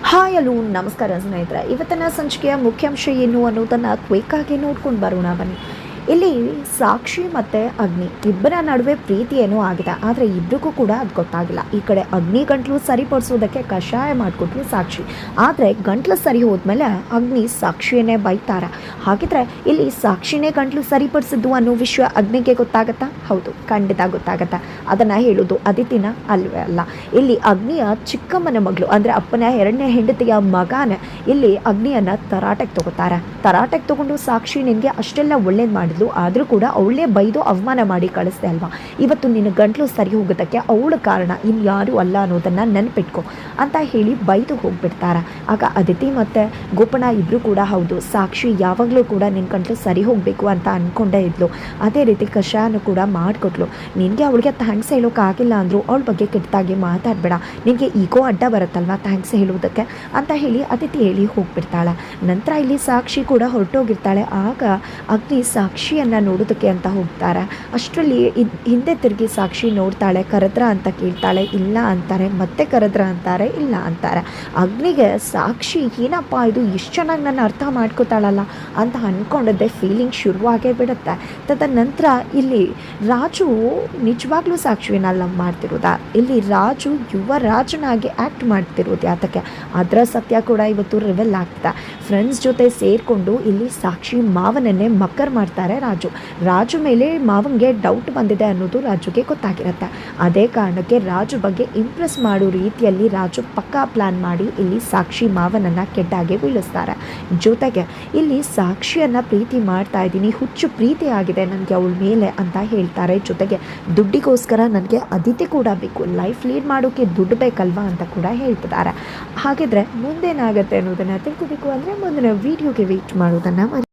Hi hello ನಮಸ್ಕಾರ ಸ್ನೇಹಿತರೆ. ಇವತ್ತಿನ ಸಂಚಿಕೆಯ ಮುಖ್ಯಾಂಶ ಏನು ಅನ್ನೋದನ್ನು ಕ್ವಿಕ್ಕಾಗಿ ನೋಡ್ಕೊಂಡು ಬರೋಣ ಬನ್ನಿ. ಇಲ್ಲಿ ಸಾಕ್ಷಿ ಮತ್ತು ಅಗ್ನಿ ಇಬ್ಬರ ನಡುವೆ ಪ್ರೀತಿ ಏನೋ ಆಗಿದೆ, ಆದರೆ ಇಬ್ಬರಿಗೂ ಕೂಡ ಅದು ಗೊತ್ತಾಗಿಲ್ಲ. ಈ ಕಡೆ ಅಗ್ನಿ ಗಂಟ್ಲು ಸರಿಪಡಿಸೋದಕ್ಕೆ ಕಷಾಯ ಮಾಡಿಕೊಟ್ರು ಸಾಕ್ಷಿ, ಆದರೆ ಗಂಟ್ಲು ಸರಿ ಹೋದ್ಮೇಲೆ ಅಗ್ನಿ ಸಾಕ್ಷಿಯನ್ನೇ ಬೈತಾರೆ. ಹಾಗಿದ್ರೆ ಇಲ್ಲಿ ಸಾಕ್ಷಿನೇ ಗಂಟ್ಲು ಸರಿಪಡಿಸಿದ್ದು ಅನ್ನೋ ವಿಷಯ ಅಗ್ನಿಗೆ ಗೊತ್ತಾಗತ್ತಾ? ಹೌದು, ಖಂಡಿತ ಗೊತ್ತಾಗತ್ತಾ. ಅದನ್ನು ಹೇಳೋದು ಅದಿತಿನ ಅಲ್ವೇ ಅಲ್ಲ. ಇಲ್ಲಿ ಅಗ್ನಿಯ ಚಿಕ್ಕಮ್ಮನ ಮಗಳು ಅಂದರೆ ಅಪ್ಪನ ಎರಡನೇ ಹೆಂಡತಿಯ ಮಗನೇ ಇಲ್ಲಿ ಅಗ್ನಿಯನ್ನು ತರಾಟೆಗೆ ತಗೋತಾರೆ. ತರಾಟೆಗೆ ತಗೊಂಡು ಸಾಕ್ಷಿ ನಿನಗೆ ಅಷ್ಟೆಲ್ಲ ಒಳ್ಳೇದು ಮಾಡಿದ್ಲು, ಆದರೂ ಕೂಡ ಅವಳೇ ಬೈದು ಅವಮಾನ ಮಾಡಿ ಕಳಿಸ್ದೆ ಅಲ್ವಾ, ಇವತ್ತು ನಿನ್ನ ಗಂಟ್ಲು ಸರಿ ಹೋಗೋದಕ್ಕೆ ಅವಳ ಕಾರಣ ಇನ್ಯಾರೂ ಅಲ್ಲ ಅನ್ನೋದನ್ನು ನೆನಪಿಟ್ಕೊ ಅಂತ ಹೇಳಿ ಬೈದು ಹೋಗ್ಬಿಡ್ತಾರೆ. ಆಗ ಅದಿತಿ ಮತ್ತು ಗೋಪಣ್ಣ ಇಬ್ಬರು ಕೂಡ ಹೌದು, ಸಾಕ್ಷಿ ಯಾವಾಗಲೂ ಕೂಡ ನಿನ್ನ ಗಂಟ್ಲು ಸರಿ ಹೋಗಬೇಕು ಅಂತ ಅಂದ್ಕೊಂಡೇ ಇದ್ಲು. ಅದೇ ರೀತಿ ಕಷಾಯನೂ ಕೂಡ ಮಾಡಿಕೊಟ್ಲು. ನಿನಗೆ ಅವಳಿಗೆ ಥ್ಯಾಂಕ್ಸ್ ಹೇಳೋಕ್ಕಾಗಿಲ್ಲ ಅಂದರು ಅವಳ ಬಗ್ಗೆ ಕೆಟ್ಟದಾಗಿ ಮಾತಾಡಬೇಡ, ನಿನಗೆ ಈಗೋ ಅಡ್ಡ ಬರುತ್ತಲ್ವ ಥ್ಯಾಂಕ್ಸ್ ಹೇಳೋದಕ್ಕೆ ಅಂತ ಹೇಳಿ ಅದಿತಿ ಹೇಳಿ ಹೋಗ್ಬಿಡ್ತಾಳೆ. ನಂತರ ಇಲ್ಲಿ ಸಾಕ್ಷಿ ಕೂಡ ಹೊರಟೋಗಿರ್ತಾಳೆ. ಆಗ ಅಗ್ನಿ ಸಾಕ್ಷಿಯನ್ನು ನೋಡೋದಕ್ಕೆ ಅಂತ ಹೋಗ್ತಾರೆ. ಅಷ್ಟರಲ್ಲಿ ಹಿಂದೆ ತಿರುಗಿ ಸಾಕ್ಷಿ ನೋಡ್ತಾಳೆ. ಕರೆದ್ರ ಅಂತ ಕೇಳ್ತಾಳೆ, ಇಲ್ಲ ಅಂತಾರೆ. ಮತ್ತೆ ಕರೆದ್ರ ಅಂತಾರೆ, ಇಲ್ಲ ಅಂತಾರೆ. ಅಗ್ನಿಗೆ ಸಾಕ್ಷಿ ಏನಪ್ಪ ಇದು ಇಷ್ಟು ಚೆನ್ನಾಗಿ ನನ್ನ ಅರ್ಥ ಮಾಡ್ಕೋತಾಳಲ್ಲ ಅಂತ ಅಂದ್ಕೊಂಡಿದ್ದೆ ಫೀಲಿಂಗ್ ಶುರುವಾಗೇ ಬಿಡುತ್ತೆ. ತದನಂತರ ಇಲ್ಲಿ ರಾಜು ನಿಜವಾಗ್ಲೂ ಸಾಕ್ಷಿನ ಲವ್ ಮಾಡ್ತಿರೋದ, ಇಲ್ಲಿ ರಾಜು ಯುವರಾಜನಾಗಿ ಆ್ಯಕ್ಟ್ ಮಾಡ್ತಿರೋದು ಯಾತಕ್ಕೆ, ಅದರ ಸತ್ಯ ಕೂಡ ಇವತ್ತು ರಿವೆಲ್ ಆಗ್ತದೆ. ಫ್ರೆಂಡ್ಸ್ ಜೊತೆ ಸೇರಿಕೊಂಡು ಇಲ್ಲಿ ಸಾಕ್ಷಿ ಮಾವನನ್ನೇ ಮಕ್ಕರ್ ಮಾಡ್ತಾರೆ ರಾಜು ಮೇಲೆ ಮಾವನಿಗೆ ಡೌಟ್ ಬಂದಿದೆ ಅನ್ನೋದು ರಾಜುಗೆ ಗೊತ್ತಾಗಿರುತ್ತೆ. ಅದೇ ಕಾರಣಕ್ಕೆ ರಾಜು ಬಗ್ಗೆ ಇಂಪ್ರೆಸ್ ಮಾಡೋ ರೀತಿಯಲ್ಲಿ ರಾಜು ಪಕ್ಕಾ ಪ್ಲಾನ್ ಮಾಡಿ ಇಲ್ಲಿ ಸಾಕ್ಷಿ ಮಾವನನ್ನು ಕೆಟ್ಟಾಗೆ ಬೀಳಿಸ್ತಾರೆ. ಜೊತೆಗೆ ಇಲ್ಲಿ ಸಾಕ್ಷಿಯನ್ನು ಪ್ರೀತಿ ಮಾಡ್ತಾ ಇದ್ದೀನಿ, ಹುಚ್ಚು ಪ್ರೀತಿ ಆಗಿದೆ ನನಗೆ ಅವಳ ಮೇಲೆ ಅಂತ ಹೇಳ್ತಾರೆ. ಜೊತೆಗೆ ದುಡ್ಡಿಗೋಸ್ಕರ ನನಗೆ ಅದಿತಿ ಕೂಡ ಬೇಕು, ಲೈಫ್ ಲೀಡ್ ಮಾಡೋಕ್ಕೆ ದುಡ್ಡು ಬೇಕಲ್ವಾ ಅಂತ ಕೂಡ ಹೇಳ್ತಿದ್ದಾರೆ. ಹಾಗಿದ್ರೆ ಮುಂದೇನಾಗುತ್ತೆ ಅನ್ನೋದನ್ನು ತಿಳ್ಕೋಬೇಕು ಅಂದರೆ ಮುಂದಿನ ವಿಡಿಯೋಗೆ ವೇಟ್ ಮಾಡೋದನ್ನು